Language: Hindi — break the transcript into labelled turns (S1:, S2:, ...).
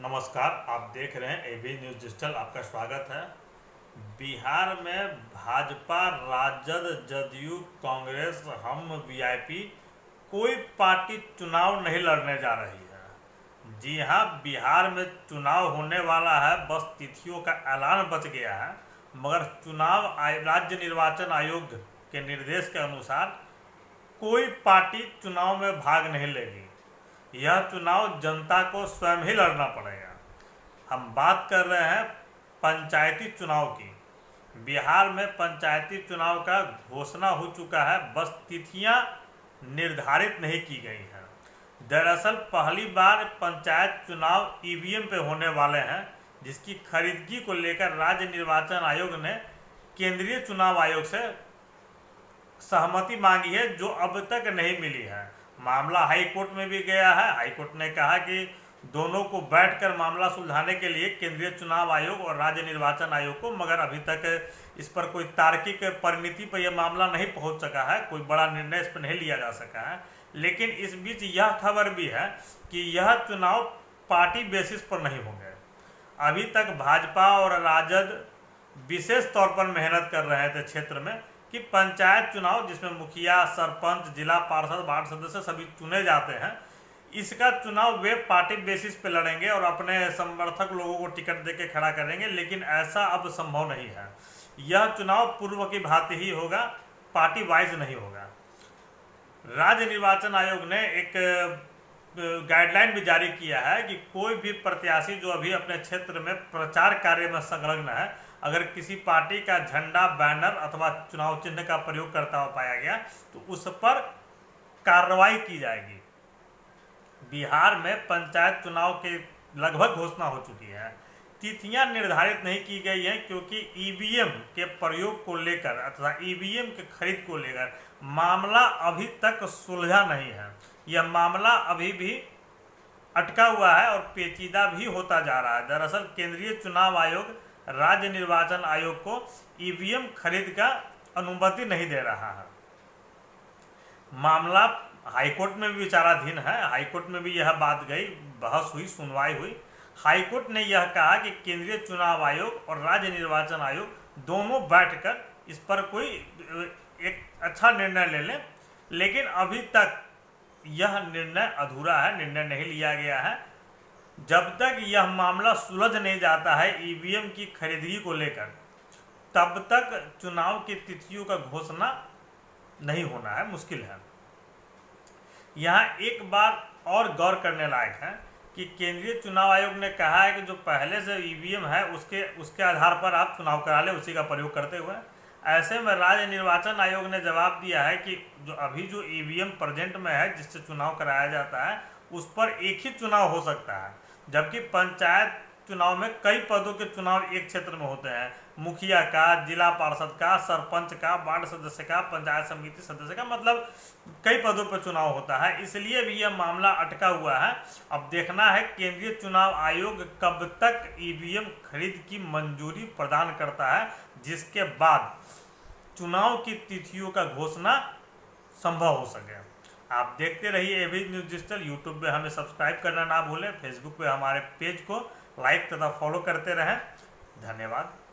S1: नमस्कार, आप देख रहे हैं एबी न्यूज़ डिजिटल। आपका स्वागत है। बिहार में भाजपा, राजद, जदयू, कांग्रेस, हम वीआईपी कोई पार्टी चुनाव नहीं लड़ने जा रही है। जी हां, बिहार में चुनाव होने वाला है, बस तिथियों का ऐलान बच गया है। मगर राज्य निर्वाचन आयोग के निर्देश के अनुसार कोई पार्टी चुनाव में भाग नहीं लेगी। यह चुनाव जनता को स्वयं ही लड़ना पड़ेगा। हम बात कर रहे हैं पंचायती चुनाव की। बिहार में पंचायती चुनाव का घोषणा हो चुका है, बस तिथियां निर्धारित नहीं की गई हैं। दरअसल पहली बार पंचायत चुनाव ईवीएम पे होने वाले हैं, जिसकी खरीदगी को लेकर राज्य निर्वाचन आयोग ने केंद्रीय चुनाव आयोग से सहमति मांगी है, जो अब तक नहीं मिली है। मामला हाई कोर्ट में भी गया है। हाई कोर्ट ने कहा कि दोनों को बैठकर मामला सुलझाने के लिए केंद्रीय चुनाव आयोग और राज्य निर्वाचन आयोग को, मगर अभी तक इस पर कोई तार्किक परिणति पर यह मामला नहीं पहुंच सका है, कोई बड़ा निर्णय इस पर नहीं लिया जा सका है। लेकिन इस बीच यह खबर भी है कि यह चुनाव पार्टी बेसिस पर नहीं होंगे। अभी तक भाजपा और राजद विशेष तौर पर मेहनत कर रहे थे क्षेत्र में कि पंचायत चुनाव, जिसमें मुखिया, सरपंच, जिला पार्षद, वार्ड सदस्य सभी चुने जाते हैं, इसका चुनाव वे पार्टी बेसिस पे लड़ेंगे और अपने समर्थक लोगों को टिकट देके खड़ा करेंगे। लेकिन ऐसा अब संभव नहीं है। यह चुनाव पूर्व की भांति ही होगा, पार्टी वाइज नहीं होगा। राज्य निर्वाचन आयोग ने एक गाइडलाइन भी जारी किया है कि कोई भी प्रत्याशी जो अभी अपने क्षेत्र में प्रचार कार्य में संलग्न है, अगर किसी पार्टी का झंडा, बैनर अथवा चुनाव चिन्ह का प्रयोग करता हुआ पाया गया तो उस पर कार्रवाई की जाएगी। बिहार में पंचायत चुनाव के लगभग घोषणा हो चुकी है। तिथियां निर्धारित नहीं की गई हैं, क्योंकि ईवीएम के प्रयोग को लेकर अथवा ईवीएम के खरीद को लेकर मामला अभी तक सुलझा नहीं है। यह मामला अभी भी अटका हुआ है और पेचीदा भी होता जा रहा है। दरअसल केंद्रीय चुनाव आयोग राज्य निर्वाचन आयोग को ईवीएम खरीद का अनुमति नहीं दे रहा है। मामला हाईकोर्ट में भी विचाराधीन है। हाईकोर्ट में भी यह बात गई, बहस हुई, सुनवाई हुई। हाईकोर्ट ने यह कहा कि केंद्रीय चुनाव आयोग और राज्य निर्वाचन आयोग दोनों बैठकर इस पर कोई एक अच्छा निर्णय ले लें। लेकिन अभी तक यह निर्णय अधूरा है, निर्णय नहीं लिया गया है। जब तक यह मामला सुलझ नहीं जाता है ईवीएम की खरीदगी को लेकर, तब तक चुनाव की तिथियों का घोषणा नहीं होना है, मुश्किल है। यहाँ एक बात और गौर करने लायक है कि केंद्रीय चुनाव आयोग ने कहा है कि जो पहले से ईवीएम है उसके आधार पर आप चुनाव करा लें, उसी का प्रयोग करते हुए। ऐसे में राज्य निर्वाचन आयोग ने जवाब दिया है कि जो ईवीएम प्रेजेंट में है, जिससे चुनाव कराया जाता है, उस पर एक ही चुनाव हो सकता है। जबकि पंचायत चुनाव में कई पदों के चुनाव एक क्षेत्र में होते हैं, मुखिया का, जिला पार्षद का, सरपंच का, वार्ड सदस्य का, पंचायत समिति सदस्य का, मतलब कई पदों पर चुनाव होता है। इसलिए भी यह मामला अटका हुआ है। अब देखना है केंद्रीय चुनाव आयोग कब तक ईवीएम खरीद की मंजूरी प्रदान करता है, जिसके बाद चुनाव की तिथियों का घोषणा संभव हो सके। आप देखते रहिए एबी न्यूज़ डिजिटल। यूट्यूब पे हमें सब्सक्राइब करना ना भूलें। फेसबुक पे हमारे पेज को लाइक तथा फॉलो करते रहें। धन्यवाद।